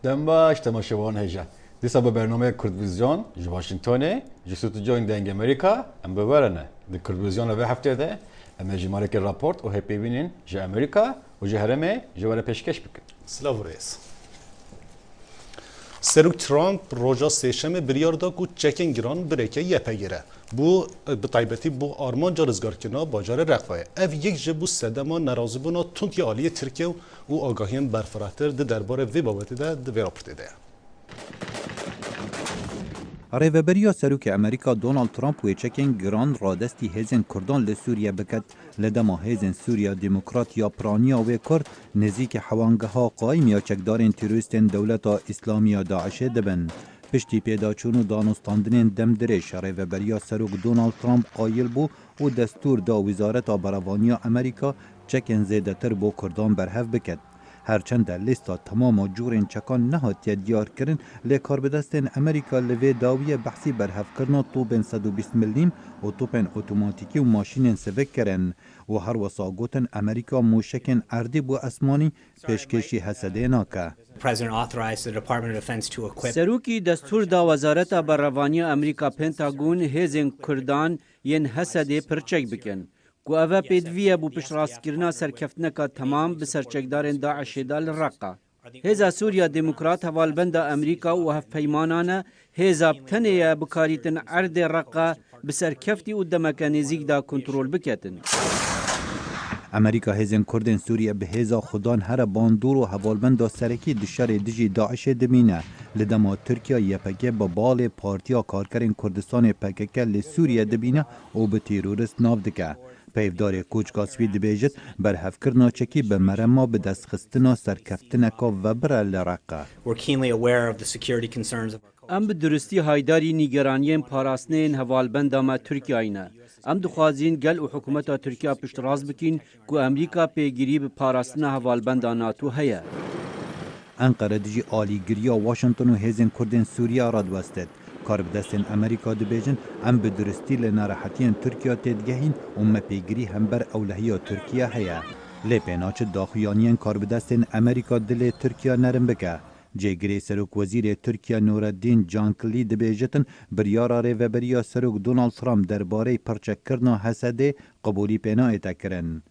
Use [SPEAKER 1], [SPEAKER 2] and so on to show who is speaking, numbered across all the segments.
[SPEAKER 1] دم باش تماشاوان هجا دیسا به برنامه کردویزیون جو واشنگتونه جو ستوجوین دنگ امریکا ام ببرنه دی کردویزیون و هفته ده ام جماره که راپورت و هپی بینین جو امریکا و جو هرمه جو وره پیشکش بکن
[SPEAKER 2] سلاو ریس سروک ترامپ روژا سیشم بریار دا کو چکن گران بریکه یپه گیره بو به طیبتی بو آرمان جارزگار کنا باجار رقفایه اف یک جبو سدما نرازی بونا تونتی آلی ترکیه و آگاهیم برفراتر ده دربار وی بابتی ده ده وی راپورتی ده
[SPEAKER 3] ریوبریا سروک امریکا دونالد ترامپ و چکین گران رادستی هزین کردان لسوریه بکد لدما هزین سوریا دموکرات یا پرانیا و کرد نزیک حوانگه ها قایم یا چکدارین تروریستین دولتا اسلامی داعش دبن. پشتی پیدا چونو دانستاندنین دم درش ریوبریا سروک دونالد ترامپ قایل بو و دستور دا وزارت براوانی امریکا چکین زیده تر بو کردان برهف بکد. هرچند لیستا تمام جورین چکان نهاتی دیار کرن لی کاربدستین امریکا لوی داوی بحثی برهف کرنا توبین 120 ملیم و توبین اوتوماتیکی و ماشینین سوک کرن و هر وسا گوتن امریکا موشکن اردی بو اسمانی پیشکشی حسده ناکه.
[SPEAKER 4] سروکی دستور دا وزارت براوانی امریکا پنتاگون هزین کردان ین حسده پرچک بکن. گو اوه پیدویه بو پشت راستگرنا سرکفتنکا تمام بسرچکدارن داعش دال رقا. هزا سوریا دموکرات حوالبند امریکا و هف پیمانانه هزا بتنیه بکاریتن عرد رقا بسرکفتی و دمکانیزیک دا کنترول بکتن.
[SPEAKER 3] امریکا هزین کردن سوریه به هزا خودان هر باندور و حوالبند سرکی دشار دجی داعش دمینه لدما ترکیه یپکه با بال پارتیا کارکرین کردستان پککه لسوریه دبینه و به تیرورست ناو دکه. پیفدار کوچکاسوی دبیجت بر هفکرنا چکی به مرما به دست خستنا سرکفتنکا و بره لرقه.
[SPEAKER 4] ام به درستی هایداری نیگرانیین پاراستنین حوالبند ما ترکیه اینه. ام دخوازین گل و حکومت ترکیه پشت راز بکین که امریکا پیگیری به پاراستن حوالبند ناتو هیا.
[SPEAKER 3] انقره دجی آلیگریا واشنطن و هزین کردین سوریه را دوستد. کاربدستین امریکا دبیجن ام به درستی لناراحتین ترکیه تدگهین ام پیگیری هم بر اولهی ترکیه هیا. لیپیناچ داخویانین کاربدستین امریکا دل ترکیه نرم بکه. جگری سروک وزیر ترکیه نوردین جانکلی دبیجتن بریارا ریوبریا سروک دونالد ترامپ درباره پرچک کرنا حسده قبولی پینا اتکرن.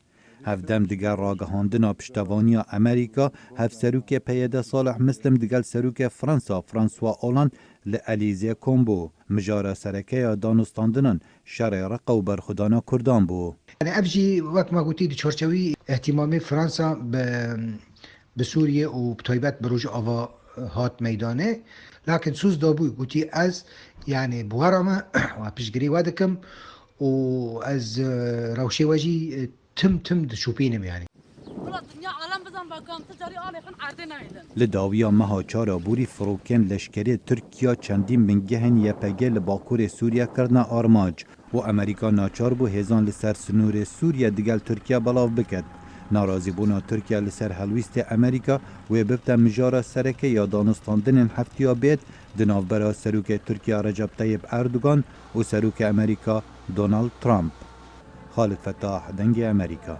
[SPEAKER 3] هفدم دیگر راگهاندنا پشتوانی امریکا هف سروک پیدا صالح مسلم دیگر سروک فرانسوا اولان لعلیزه کومبو مجارا سرکه دانستاندنن شرع رقا و برخودانا کردان بو.
[SPEAKER 5] يعني افجي وقت ما قلتي تشورشوي اهتمامي فرنسا بسوريا وبطيبات بروج افا هات ميدانه لكن سوز دابوي قلتي از يعني بورما وبشجري وادكم واز روشي وجي تم دشوبينم يعني
[SPEAKER 3] لداویا مها چارا بوری فروکن لشکری ترکیا چندین بنگهن یپگه لباکور سوریا کرنا آرماج و امریکا ناچار بو هزان لسر سنور سوریا دیگل ترکیا بلاو بکد. ناراضی بونا ترکیا لسر هلویست امریکا و ببتا مجارا سرکه یا دانستاندن هفتیا بید دنافبرا سروک ترکیا رجب طیب اردوگان و سروک امریکا دونالد ترامپ. خالد فتاح دنگ امریکا.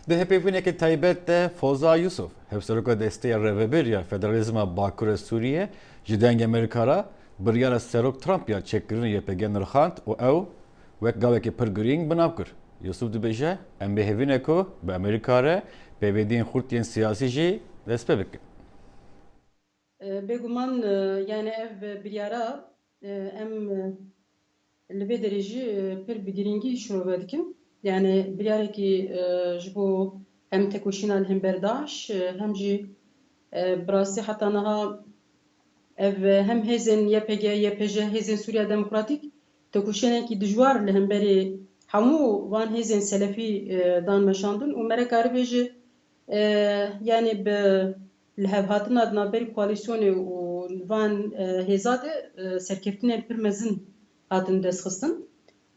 [SPEAKER 1] ده هپی بینه که تایبت ده فوزا یوسف هفسروکا دسته ریوبریا فدرالیزم باکور سوریه جدنگ امریکا را بریار سروک ترامپ یا چکرین یپگه نرخاند و او وک گاوه که پرگرینگ بناو کر. یوسف دبیجه ام بهوینه که به امریکا را پیویدین خورتین سیاسی جی دست بکن.
[SPEAKER 6] بگمان yani ev biryara em li derece per bigiringi şuraya dikim. Yani biryara ki jibo hem tekoşinal hem berdaş hem ji براستی حتی نها هم هزن YPG YPJ هزن سوریا دموکراتیک تکوشنه کی دجوار لهم بری همو وان هزن سلفی دان مشاندن و مرا کاری بیجه yani به لهب هاتن ادنا بری کوalisyون و وان هزاد سرکفتن پرمزن هاتن دست خستن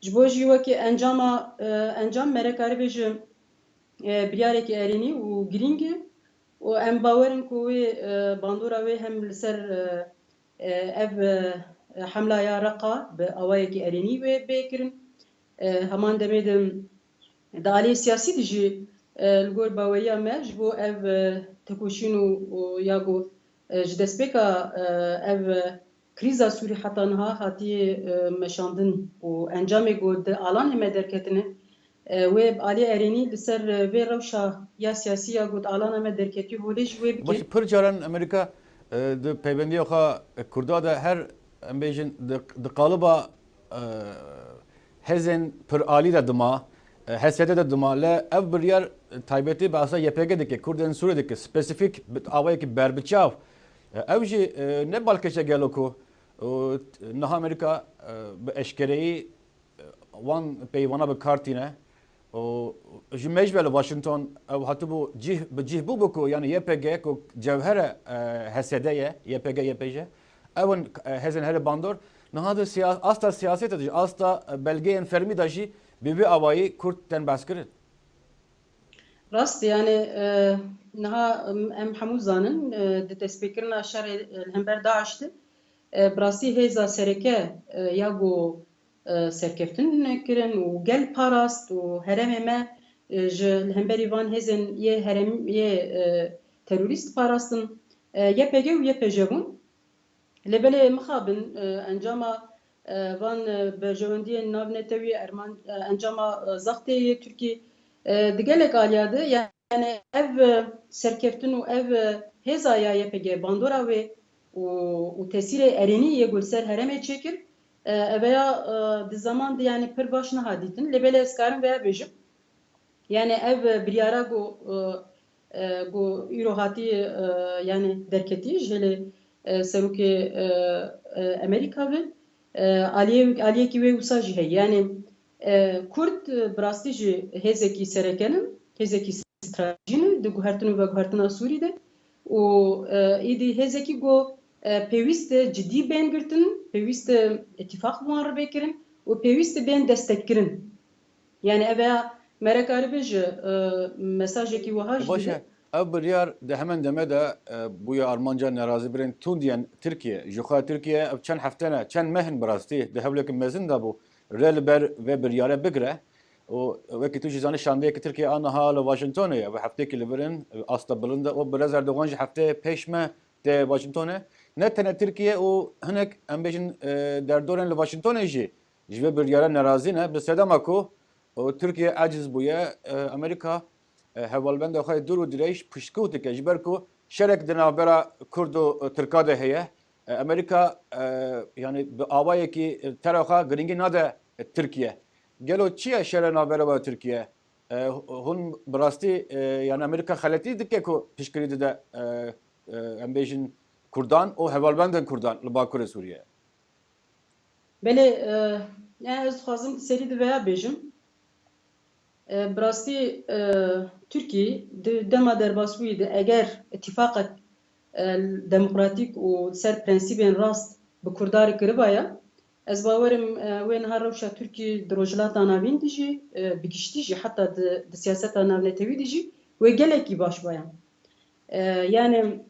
[SPEAKER 6] جبوجی وکی انجام مرا کاری بیجه بیاره کی ارینی و گرینگی و ام باورن کوی باندورا وی هم لسر اف حمله یا رقا به اوای کی ارینی و بکرن همان دمیدم دالی سیاسی دیجی الگور باویا me ji bo ev tekoşîn û ya got ji destpêka ev krîza Sûrî heta niha hatiye meşandin û encamê got di alanê me derketine wê aliyê erênî li ser vê rewşa ya siyasî ya got alana me derketî holê ji wê bike.
[SPEAKER 1] Baş pır caran Amerika de peyvendiya xwe Kurda da her em bêjin di qalıba hezên pır alî de dima hesiyete de dima le ev biryar taybetî behsa YPG dike Kurdên Sûriyê dike spesifîk awayekî berbiçav ev jî ne balkeşe gelo ku niha Amerika bi eşkereyî wan peyvana bi kartîne ji mecbel Washington ev hatibû bi cih bû ku yani YPG ku cevhere hesede ye YPG evin hezin hele bandor niha de asta siyaset edici asta belgeyen fermi da jî bi avayî Kurt ten behs kirin.
[SPEAKER 6] Rast yani niha em hemû zanin di destpêkirina şerê hember Daiş'ti birastî hêza sereke ya got serkeftin kirin û gel parast û heremê me ji hemberî van hêzên yê terorîst parastin YPG û YPJ bûn lêbelê mixabin encama van berjewendiyên navnetewî encama zaxteyê Tirkî di gelek aliya de yani ev serkeftin û ev hêza ya YPG bandora wê û tesîrê erênî yê gulser heremê çêkir eveya di zaman de yani pir baş niha dîtin lêbelê ez karim veya bêjim yani ev biryara got îro hatiye yani derketî ji helê serokê Amerîka ve aliyekî wê wisa jî heye yani Kurd birastî ji hêzekî serekenin hêzekî stratejînin di guhertin û veguhertina Sûrî de û êdî hêzekî got pêwîst e cidî bên girtin pêwîst e itîfaq wan rêvekirin û pêwîst e bên destekkirin yani eveya merekarî ji mesajekî wiha jî
[SPEAKER 1] Başa ev biryar de hemen deme de buya Armanca nerazî birên tûn diyen Tirkiye ji xwe Tirkiye ev çend heftene çend mehin birastî di hewlekî mezin da bû rê li ber vê biryarê bigire û wekî tu jî zanî şandeyekî Tirkiye aniha li Washingtonê ye ve heftekî li birin asta bilind û bi Reza Erdogan jî hefteyê pêş me tê Washingtonê ne tene Tirkiye û hinek em bêjin derdorên li Washingtonê jî ji vê biryara nerazî ne bi sedema ku Türkiye aciz bûye Amerika hevalbenda xwe dur û dirêj piştkû dike ji ber ku şerek di navbera Kurd û Tirka de heye Amerika yani bi awayekî tera xwe giringî nade Tirkiye gelo çi ye şerê navbera we Tirkiye hûn bi rastî yani Amerika xeletî dike ku piştgirî dide em bêjin Kurdan û hevalbendên Kurdan li Bakurê Sûriye.
[SPEAKER 6] Belê yani ez dixwazim serî di veya bêjim birastî Tirkî di dema derbasbûyî de eger itîfaqek demokratîk û ser prensîbên rast bi Kurdarê kiribaya ez bawerim wê niha rewşa Tirkî di rojhilata navîn de jî bi giştî jî heta di siyaseta navnetewî de jî wê gelekî baş baya yani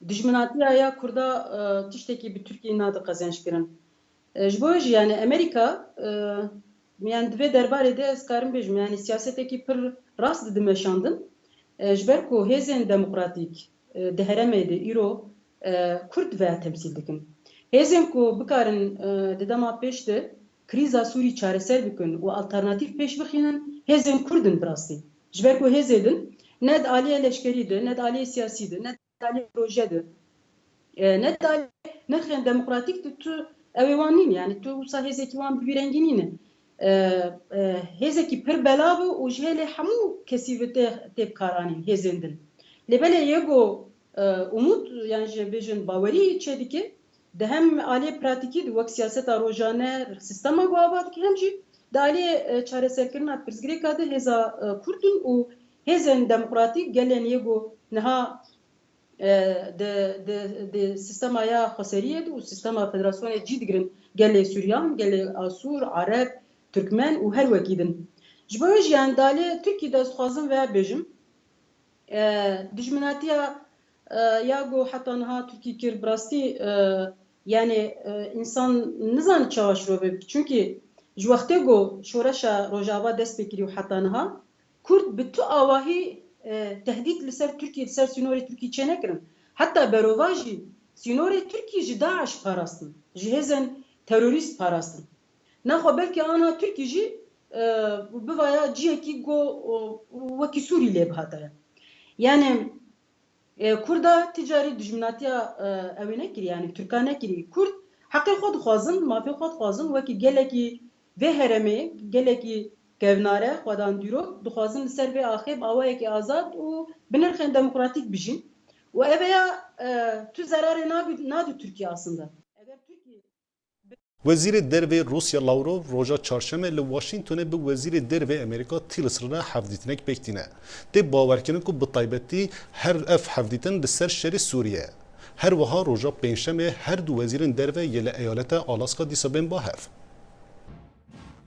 [SPEAKER 6] dijminatiya ya Kurda tiştekî bi Tirkiyê nade qezençkirin ji bo jî yani Amerîka yani divê derbarê de ez karim bêjim yani siyasetekî pir rast dimeşandin ji ber ku hêzên demokratîk di heremê de îro Kurd veya temsîl dikin hêzên ku bikarin di dema pêş de krîza Sûrî çareser bikin û alternatîv pêş bixînin hêzên Kurdin birastî ji ber ku hêzê din ne di aliyê leşkerî de ne di aliyê siyasî de ne di aliyê proje de ne di aliyê nirxên demokratîk de tu ew ê wan nîn yani tu wisa hêzekî wan bi vî rengî nîne hêzekî pir belav û ji hêlê hemû kesî ve tê bikaranîn hêzên din lêbelê yego umut yani ji bêjin bawerî çêdike di hem aliyê pratikî de wek siyaseta rojane sistema ava dike hem jî di aliyê çareserkirina pirsgirêka de hêza Kurdin û hêzên demokratîk gelên yego niha di sistema ya xweseriyê de û sistema federasyonê cî digirin gelê Sûriyan gelê Asûr Arab Türkmen û her wekî din ji bo jî yani dalê Tirkî de ez dixwazim veya bêjim dijminatiya ya got heta niha Tirkî kir birastî yani însan nizanî çawa şîrove bike çünkü ji wextê got şoreşa Rojava dest pê kirî û heta niha کورد به تو آواهی تهدید لسر ترکیه لسر سینور ترکیه چه نکرن حتی برواجی سینور ترکیه جی داعش پاراستن جی هزن تروریست پاراستن نخو بلکه آنها ترکیه جی بوایا جیه کی گو وکی سوری لیب هاتره yani Kurda ticari düşmanatiya evine kiri yani Türkane kiri Kurd hakkı xod xwazin mafi xod xwazin veki geleki ve heremi geleki kevnare xwadan dîrok dixwazin li ser vê axêb awayekî azad û binirxên demokratîk bijîn û ev ya tu zerarê nadî Tirkiye aslında.
[SPEAKER 2] وزیر درve روسیا لاورov روژا چهارشنبه لی واشنگتن به وزیر درve امریکا تیلسرنا حفدیتنک بکتینه. دی باورکنن که به تایبەتی هر اف حفدیتن لسر شری سوریه. هر وها روژا پنجشنبه هر دو وزیرن درve یل ایالت آلاسکا دیسا بین با هف.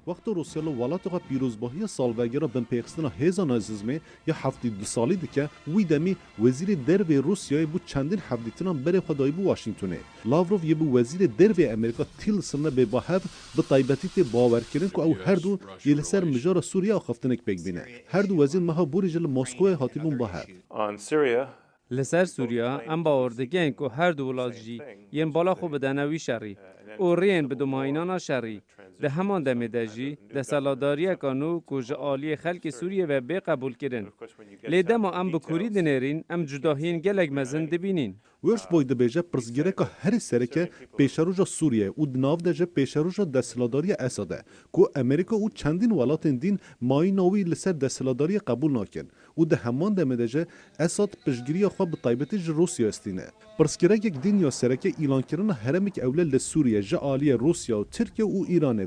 [SPEAKER 2] وقت روسیا لی ولاتها پیروزباهی سالوگرا بن پیخستنا هزا نازیزمه یا 72 سالی دیگه وی دمی وزیر درve روسیای بو چندین حفدیتنان بره خدای بو واشنگتونه. لاوروف یه بو وزیر درve امریکا تیلسرنا به باهف به تایبەتی تی باور کردن که او هر دو یل سر مجار سوریه خفتنک بگبینه. هر دو وزیر مها بوریجل مسکو هاتیبون باهف.
[SPEAKER 7] لسر سوریا ام باوردگین که هر دو ولاجی ین بالا خوب بدنوی شری او رین به دماینانا شری ده همان دمیده جی ده سالاداری کانو کج آلی خلق سوریه و بی قبول کردن لیده ما ام بکوری دنیرین ام جداهین گلگ مزن دبینین
[SPEAKER 2] ورش بوی دبیجه پرزگیره که هر سرکه پیشروجا سوریه و دناو دجه پیشروجا دستلاداری اساده که امریکا و چندین ولاتن دین مای نوی لسر دستلاداری قبول ناکن و ده همان دمیده اساد پشگیری خواه به طایبتی روسیا استینه پرزگیره یک دین یا سرکه ایلان کردن هرمک اوله لسوریه جا آلی روسیا و ترکیه و ایرانه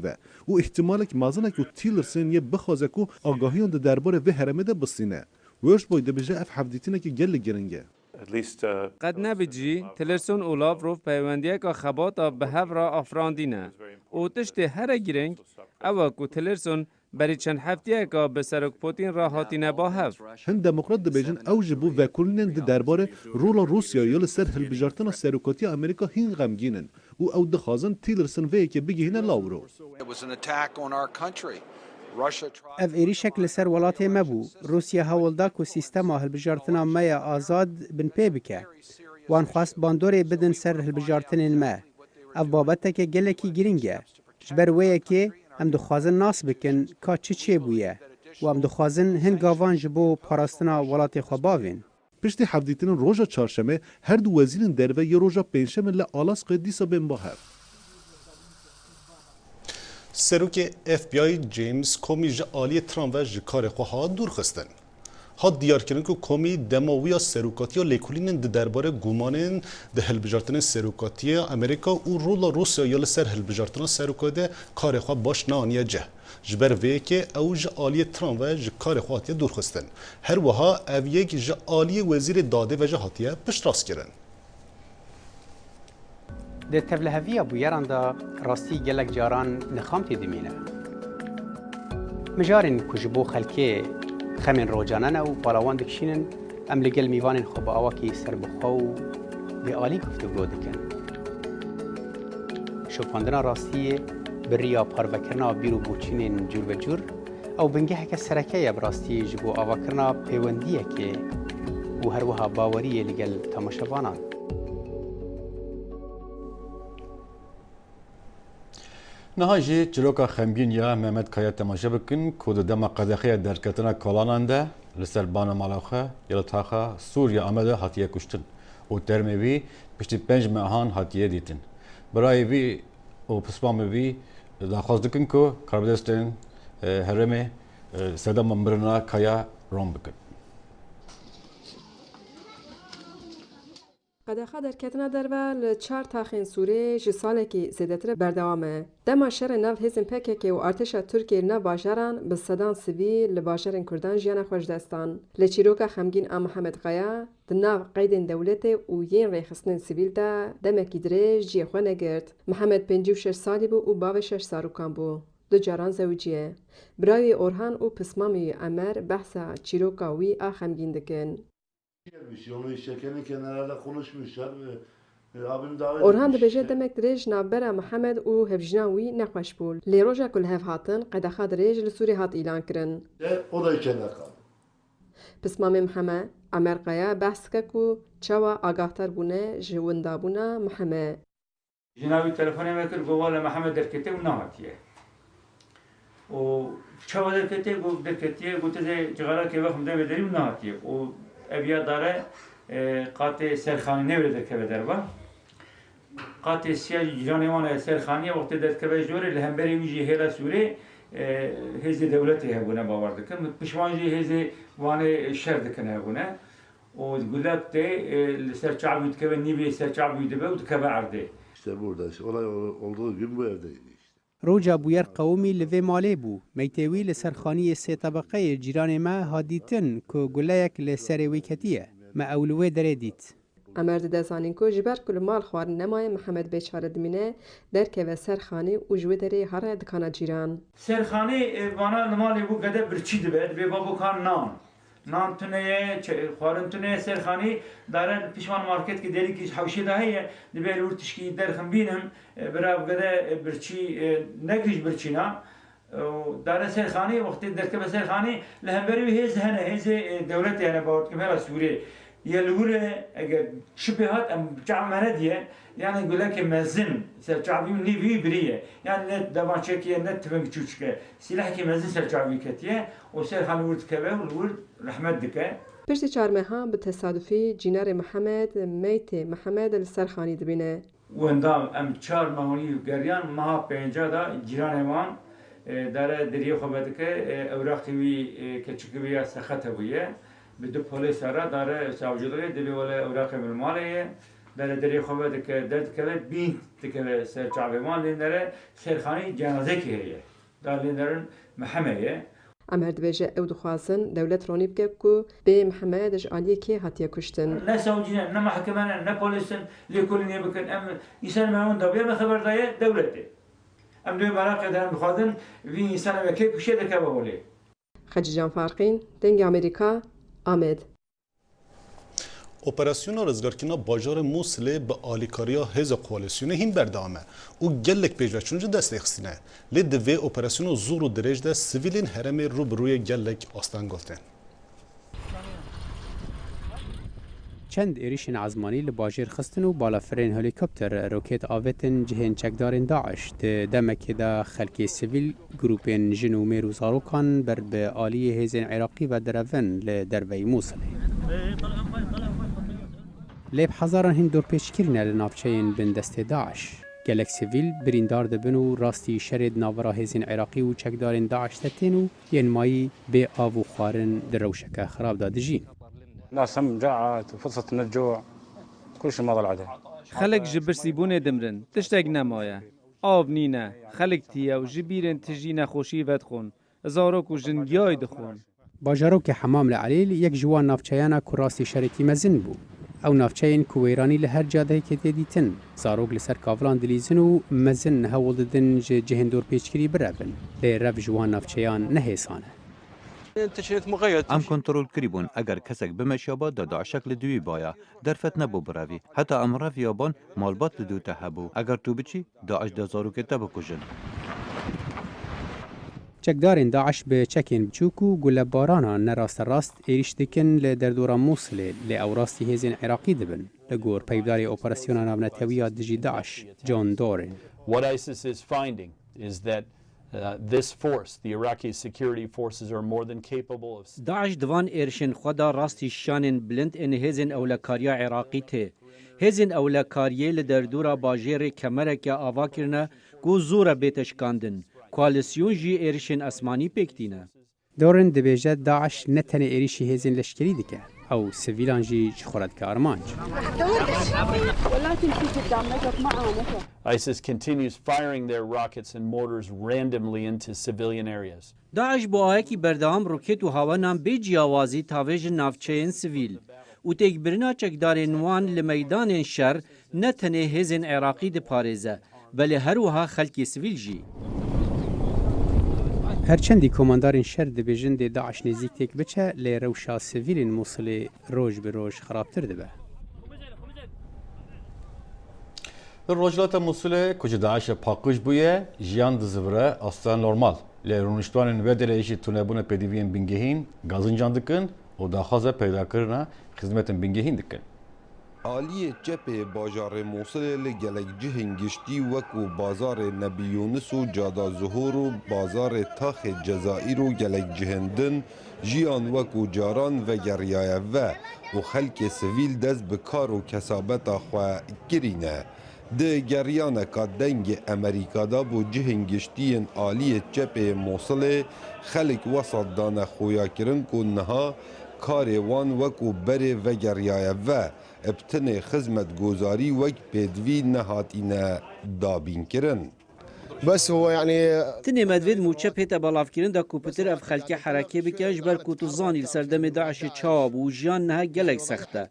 [SPEAKER 2] و احتمال که مازنه که تیلرسن یه بخوازه که آگاهیان ده درباره و هرمه ده بستینه ورش بوی دبیجه اف حفدیتینه که گل گرنگه
[SPEAKER 7] قد نبیجی تلرسون اولاوروف پیوندیه که خباتا به هفرا افراندینه او تشت هر گرنگ او که تلرسون بری چند هفتیه که به سرک پوتین را هاتینه با هف
[SPEAKER 2] هند دموکرات دبیجن اوج بو وکولینن ده درباره رولا روسیا یا لسر هلبجارتنا سرکاتی امریکا هین غمگینن او دخوازن تیلرسن وی که بگیهنه لاورو
[SPEAKER 8] اف ایری شکل سر ولاتی مبو روسیا هولدا که سیستم هلبجارتنا میا آزاد بن پی بکه وان خواست باندوری بدن سر هلبجارتن ما اف بابتا که گلکی گرینگه جبر ویه که هم دخوازن ناس بکن که چی بویه و هم دخوازن هنگاوان جبو پاراستنا ولاتی خواباوین
[SPEAKER 2] پشتی حفدیتین روژا چهارشنبه هر دو وزیرن درve یه روژا پنجشنبه ل آلاسکا دیسا بین با هف. سروک FBI جیمز کومی جا آلی ترامپ و جکار خواه دور خستن. ها دیار کردن که کومی دماوی سروکاتی و لیکولین درباره گمانن ده هلبجارتن سروکاتی امریکا و رولا روسیا یا لسر هلبجارتن سروکاتی کار خواه باش نانیه جه. جبر وی که او جا آلی ترامپ و جکار خواهاتیه دور خستن. هر وها او یک جا آلی وزیر داده و جا هاتیه پشت راست کردن.
[SPEAKER 8] ده تبلهوی بویران دا راستی گلک جاران نخامتی دمینه. مجارن کجبو خلکه خمین روجانه و بالاوان دکشینن ام لگل میوانن خوب آواکی سر بخو به آلی گفتگو دکن. شوپاندنا راستی بریا پاروکرنا بیرو بوچینن جور و جور او بنگه که سرکه براستی جبو آواکرنا پیوندیه که و هر وها باوریه لگل تماشاوانان.
[SPEAKER 1] نهاجی چروکا خمگین یا محمد کایا تماشا بکن کود دم قدخه درکتنا کلاننده لسر بان مالاخه یا تاخه سوریا آمده هاتیه کشتن و ترموی پشتی 5 ماهان هاتیه دیتن برای وی و پسپام وی داخواست دکن که کاربدستن هرمه صدا ممبرنا کایا روم بکن
[SPEAKER 9] قدخه درکتنا دربه لچار تاخین سوری جی سالکی زیدتر بردوامه. دما شر نو هزم پککی و ارتشا ترکیه نو باجران به صدان سوی لباجرین کردان جیان خوش دستان. لچیروکا خمگین ام محمد قایا دناو قیدن دولت و ین ریخستن سیویل دا دمکی دریج جی خوانه گرد. محمد 56 سالی بو و باو 6 ساروکان bû. دو جاران زوجیه. برای اورهان و پسمامی امر بحثا چیروکا وی آ خمگین دکن. اورهان دبیجه دمک دریج نابرا محمد و هفجنان وی نخوش بول. لی روژا کل هف هاتن قدخه دریج لسوری هات ایلان کرن.
[SPEAKER 10] O da içeride kaldı.
[SPEAKER 9] پسمام محمد امریکا بحث که چوا آگاهتر بونه جواندا بونه محمد
[SPEAKER 10] جنابی تلفنی میکرد گوال محمد درکته و نهاتیه و چوا درکته گفت درکتیه گفت زی جغرا که وقت مدام داریم و نهاتیه و ابیا داره قاطع سرخانی نوره درکه دربا قاطع سیاه جانمان سرخانی وقت درکه جوره لهمبری میجی هلا سوره هزی دولتی هبونه باور دکن پشمانجی هزی وانه شر دکنه هبونه و گلت ده سرچابی دکه نیبی سرچابی دبه و دکه عرده.
[SPEAKER 11] İşte burada olay olduğu gün bu evdeydi işte.
[SPEAKER 8] روجا بویر قومی لوی مالی بو میتوی لسرخانی سه طبقه جیران ما هادیتن که گلیک لسر ویکتیه ما اولوی داره دیت
[SPEAKER 9] امرد دزانین کو جبر کل مال خوار نمای محمد بیچاره دمینه درکه و سرخانی و جوی داره هر دکان جیران
[SPEAKER 10] سرخانی وانا نمالی بو گده برچی دبه به بابو کان نان تونه خوارن تونه سرخانی داره پیشمان مارکت که دلی که حوشی دهیه دبه لورتش که درخم بینم برای گده برچی نگیش برچینا داره سرخانی وقتی درکه به سرخانی لهمبری هیز هنه هیز دولت یعنی باورد که مهلا سوریه یلوله اگر شبهات ام جامعه دیه یعنی گله که مزن سرچابی نیوی بریه یعنی نه دماغچه نه تفنگ چوچکه سلاح که مزن سرچابی کتیه و سرخانی ورد که و ورد رحمت دکه
[SPEAKER 9] پشت چارمه ها به تصادفی جینار محمد میت محمد لسرخانی دبینه
[SPEAKER 10] و اندام ام چار مهونی گریان ماه پنجا دا جیران وان داره دریه خوبه دکه اوراقی کچکوی سخت بویه به دو پلیس را داره سوجودی دلی ولی اوراق مالیه داره دری خوبه که درد کنه بین که سرچابمان لیندره سرخانی جنازه کیه دار لیندرن محمدیه
[SPEAKER 9] امرد بيجي او دخوازن دولت روني بكو بي محمد اجعاليه كي هاتيا كشتن
[SPEAKER 10] لا سوجينا نا محكمه نا بوليسن لكل يبكن ام انسان ما هون دبي ما خبر دايه دولته ام دو مراقه دارن بخادن في انسان وكي كشي دكا بولي
[SPEAKER 9] خججان فارقين دنگ امريكا آمد
[SPEAKER 2] اپراسیون رزگارکینا باجار موصل به آلیکاریا هز کوالسیون هین بردامه او گلک پیجا چونج دست اخسینه لید و اپراسیون زور و درج ده سیویلین هرم رو بروی گلک آستان گفتن
[SPEAKER 8] چند ایریشن عزمانی لباجر خستن و بالافرین هلیکوپتر روکت آوتن جهن چکدارن داعش دمکی دا خلکی سیویل گروپین جنو میرو زاروکان بر به آلی هیزن عراقی و درون لدروی موصل لیب هزاران هین دور پیش کرنه لنافچین بین دست داعش گلک سیویل بریندار دبن و راستی شرد ناورا هیزن عراقی و چکدارن داعش تتین و ین مایی به آو و خوارن در روشک خراب دادجین
[SPEAKER 12] ناس هم جاعت وفرصة من الجوع كل شيء ما ضل عليه
[SPEAKER 7] خلق جبرسي بونه دمرن تشتاق نمايا آب نينا خلق تيا و جبيرن تجي نخوشي ودخون زاروك و جنگياي دخون
[SPEAKER 8] باجارو که حمام لعلیل یک جوان نافچهانا که راستی شرکی مزن بو او نافچهین که ویرانی لهر جاده که دیدیتن زاروک لسر کافلان دلیزن و مزن هول ددن جهندور پیچکری برابن لی رف جوان نافچهان نهیسانه
[SPEAKER 3] ام کنترل کریبون اگر کسک بمشیابا دا داعشک لدوی بایا درفت نبو براوی حتی ام رف یابان مالبات لدو تهبو اگر تو بچی داعش دا زاروک تبا کجن
[SPEAKER 8] چکدارین داعش به چکین بچوکو گل بارانا نراست راست ایریش دکن لدردورا موصله لی او راستی هیزین عراقی دبن لگور پیوداری اپراسیونا نابنتویا دجی داعش جان دورین
[SPEAKER 13] What ISIS is finding is that this force, the Iraqi security forces, are more than capable of.
[SPEAKER 4] داعش دوان ایرشن خدا راستی شانن بلند ان هزن اولکاریا عراقی ته هزن اولکاریه لدردورا باجر کمرک آوا کرنه گو زور بیتشکاندن کوالسیون جی ایرشن اسمانی پکتینه
[SPEAKER 8] دورن دبیجه داعش نتنه ایریشی هزین لشکری دکه او سویلان جی خورد که ارمانج
[SPEAKER 13] ISIS continues firing their rockets and mortars randomly into civilian areas.
[SPEAKER 4] داعش با آیکی بردام روکت و هوا نام بیجی آوازی تاویج نافچهین سویل و تکبرنا چکدارین وان لمیدان شر نتنه هزین عراقی ده پارێزە بەلێ هەروەها خەلکی سڤیل ژی.
[SPEAKER 8] هەرچەندی کۆماندارین شەر دەبێژن دێ داعش نێزیک تێک بچە لێ ڕەوشا سڤیلین مووسڵێ ڕۆژ بە ڕۆژ خراپتر دەبە.
[SPEAKER 1] رۆژلاتە مووسولێ کوچ داعش پاقوش بووە ژیان دزبرە ئەستان نۆرمال لێ ڕونشتوانên vê derêjî tunebûna pêdiviyên bingehîn gazincan dikin و داخوازه پیدا کرنا خدمت بینگهین دکن.
[SPEAKER 14] عالی چپه بازار موصل لگلک جهن گشتی وکو بازار نبی یونس و جادا ظهور و بازار تاخ جزائر و گلک جهندن جیان وکو جاران و گریایه و خلک سویل دست بکار و کسابت خواه گرینه. ده گریانه که دنگ امریکا دا بو جهن گشتی عالی چپه موصل خلک وسط دانه خویا کرن که نها کاروان وکو بره و گریایه ابتن خدمت گذاری وک بدوی نهاتینه دابین کرن.
[SPEAKER 15] بس هو يعني
[SPEAKER 4] تني مدفيد موچه بيتا بلاف كيرن دا كوبوتر اف خلقي حركه بكاش بر كوتوزاني لسردم داعش چاب و جان نها گلك سخته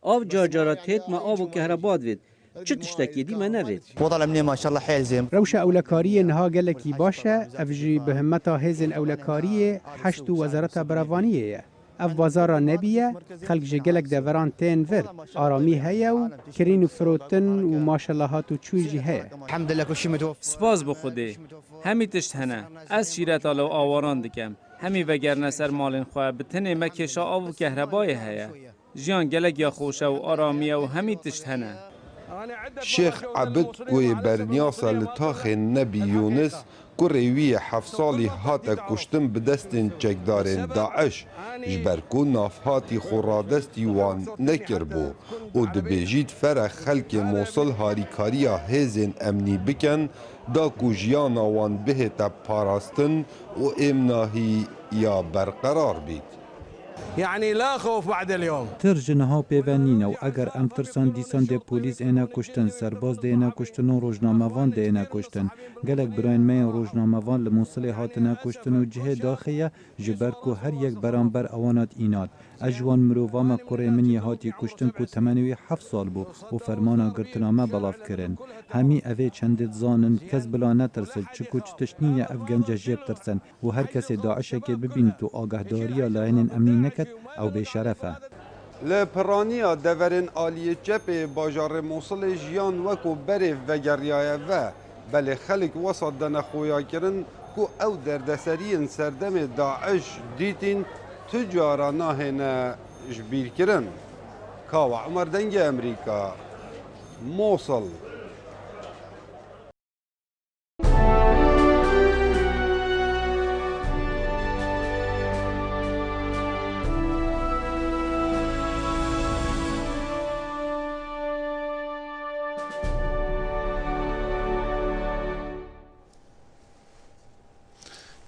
[SPEAKER 4] آب جارجارات هيت ما آب و كهرباد ويد چه تشتكي دي ما نويد
[SPEAKER 15] وضع الأمنية ما شاء الله حيل زين.
[SPEAKER 8] روشة أولكارية نها قالكي باشا أفجي بهمتا هزن أولكارية حشتو وزارتا براوانية اف بازارا نبیه خلق جگلک دوران تین ورد آرامی هیا و کرین و فروتن و ماشالله هاتو چوی جی هیا
[SPEAKER 15] الحمد لله كل شيء متوفر.
[SPEAKER 7] سپاس بخوده همی تشت هنه از شیرت آلو آواران دکم همی وگرنه سر مالین خواه بتنه مکشا آو و کهربای هیا جیان گلک یا خوشه و آرامیه و همی تشت هنه.
[SPEAKER 14] شیخ عبد کوی برنیاسا لطاخ نبی یونس کوریوی 7 سالی هات کشتن به دستن چکدارن داعش جبرکو نافهاتی خورادستی وان نکر بو و دبیجید فر خلک موصل هاریکاریا هزین امنی بکن دا کو جیانا وان بهتا پاراستن و امناهی یا برقرار بید.
[SPEAKER 15] يعني لا خوف بعد اليوم.
[SPEAKER 3] ترجنها پیونین و اگر ام ترسان دیسان ده پولیس اینا کشتن سرباز ده اینا کشتن و روزنامه‌وان ده اینا کشتن گلک براین می روزنامه‌وان لموصل هاتنا کشتن و جهه داخیه جبر کو هر یک برانبر اوانات اینات اجوان مروفاما کوره من یهاتی کشتن کو 87 سال بو و فرمانا گرتنامه بلاف کرن همی اوی چندت زانن کس بلا نترسل چکو چتشنیه افغانجا جیب ترسن و هر کس داعشه که ببین تو آگهداری لاینن امنی نکد او بشرفه.
[SPEAKER 14] لپرانیا دورن عالی چپ باجار موصل جیان وکو بره و گریایه بله خلق وسط دن خویا کرن کو او دردسرین سردم داعش دیتین تجارا ناهن جبیر کرن. کاوا عمر دنگ امریکا موصل.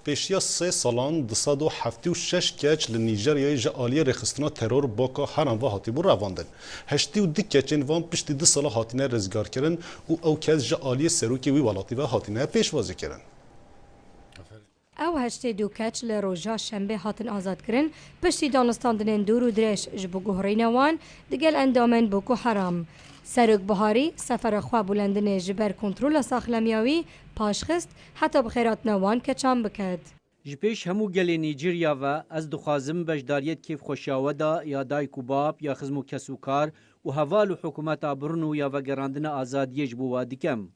[SPEAKER 2] پیشیا 3 سالان 276 کچ لنیجریای جالی رخصتنا ترور باکا هران و هاتی بو رواندن. 82 کچین وان پشت 2 سال هاتینه رزگار کردن و او کس جالی سروکی وی والاتی و هاتینه پیشوازی کردن.
[SPEAKER 16] او 82 کچ لروجا شنبه هاتن آزاد کرن پشتی دانستاندن دور و درش جبو گهرین وان دگل اندامن بوکو حرام. سروک بهاری سفر خواه بلندن جبر کنترول ساخلمیاوی پاشخست حتی بخیرات نوان کچان بکد.
[SPEAKER 4] جپیش همو گل نیجریا و از دخوازم بجداریت کیف خوشیاوه دا یا دای کوباب یا خزمو کسوکار و هوال و حکومت برنو یا وگراندن آزادی جبو وادکم.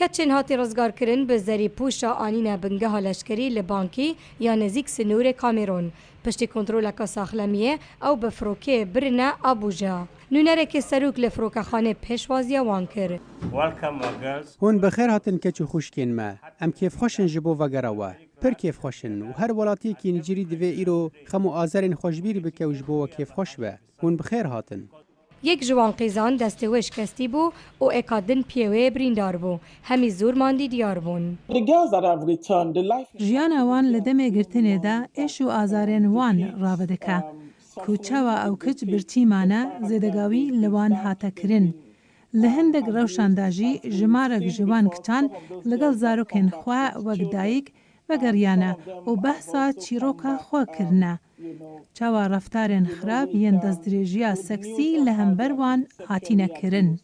[SPEAKER 16] کچین هاتی رزگار کرن به زری پوشا آنین بنگه هالشکری لبانکی یا نزیک سنور کامیرون پشتی کنترول که ساخلمیه او بفروکه برنه آبوجا. نونره که سروک لفروک خانه پیشوازی وان کرد.
[SPEAKER 8] هون بخیر هاتن کچو خوشکین ما ام کیف خوشن جبو وگراوه پر کیف خوشن و هر ولاتی که نیجری دوی ایرو خمو آزرین خوشبیر بکه و جبو و کیف خوش به هون بخیر هاتن.
[SPEAKER 16] یک جوان قیزان دستوش کستی بو و اکادن پیوه بریندار بو همی زور ماندی دیار بون.
[SPEAKER 17] جیان وان لدمه گرتنه دا ایش و آزارین وان راودکه. کوچاوا او کچ برچیمانه زدگاوی لوان هاتا کرن. لهندگ روشانداجی جمارک جوان کچان لگل زاروکن خواه وگدایک وگریانه و بحثا چیروکا خواه کرنه. چاوا رفتارن خراب ین دزدریجیا سکسی لهم بروان هاتینه کرن.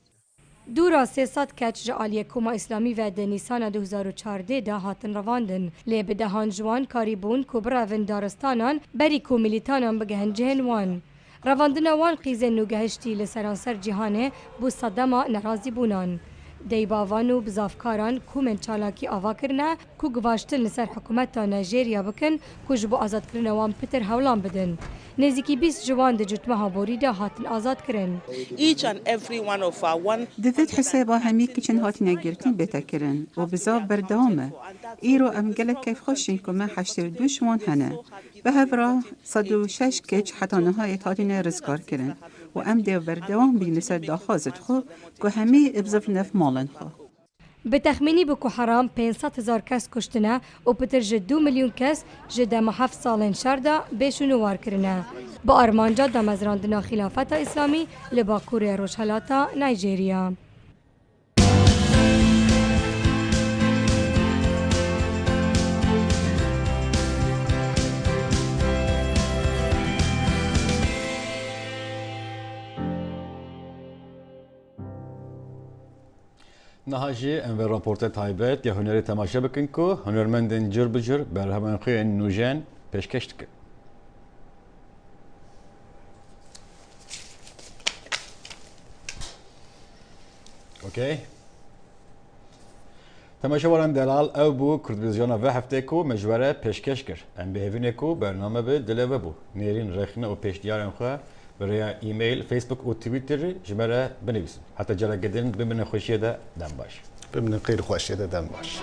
[SPEAKER 16] دورا 300 کچ جعالی کوما اسلامی و دنیسان 2014 دا هاتن رواندن لی بدهان جوان کاریبون کبرا وندارستانان بری کو ملیتانان بگهن جهن وان. رواندن وان قیزن نوگهشتی لسرانسر جهانه بو صدما نرازی بونان. دیباوان و بزافکاران کومن چالاکی آوا کرنه کو گواشتن لسر حکومت تا نایجریا بکن کو جبو آزاد کرنه وان پتر هولان بدن. نزدیکی 20 جوان د جتمه بوریدا هاتن آزاد کرن.
[SPEAKER 18] دوید حسابا همی کچن هاتنه گرتن بتا کرن و بزاف بردامه. ایرو ام گلک کیف خوشین که من 82 شوان هنه. به هفرا 106 کچ حتی نهایت هاتنه رزگار کرن و ام دیو بردام بین لسر داخازت خو که همی ابزاف نف مالن خو.
[SPEAKER 16] به تخمینی بکو حرام 500,000 کس کشتنه و پتر جد 2 میلیون کس جده محف سالن شرده بشونوار کرنه. با آرمانجا دمزراندنا خلافت اسلامی لباکور روشهلاتا نایجریا.
[SPEAKER 1] نهاجی انور راپورت تایبت یا هنری تماشا بکن که هنرمندن جر بجر بر همان خوی نوجن پیشکش دکن. اوکی. تماشاواران دلال او بو کردویزیونا و هفته کو مجوره پیشکش کرد. ام بهوینه کو برنامه به دلوه بو. نیرین رخنه و پیشدیارن خواه برای ایمیل، فیسبوک و توییتر جمره بنویسن. حتی جلگدن بمن خوشیه ده دم باش.
[SPEAKER 2] بمن غیر خوشیه ده دم باش.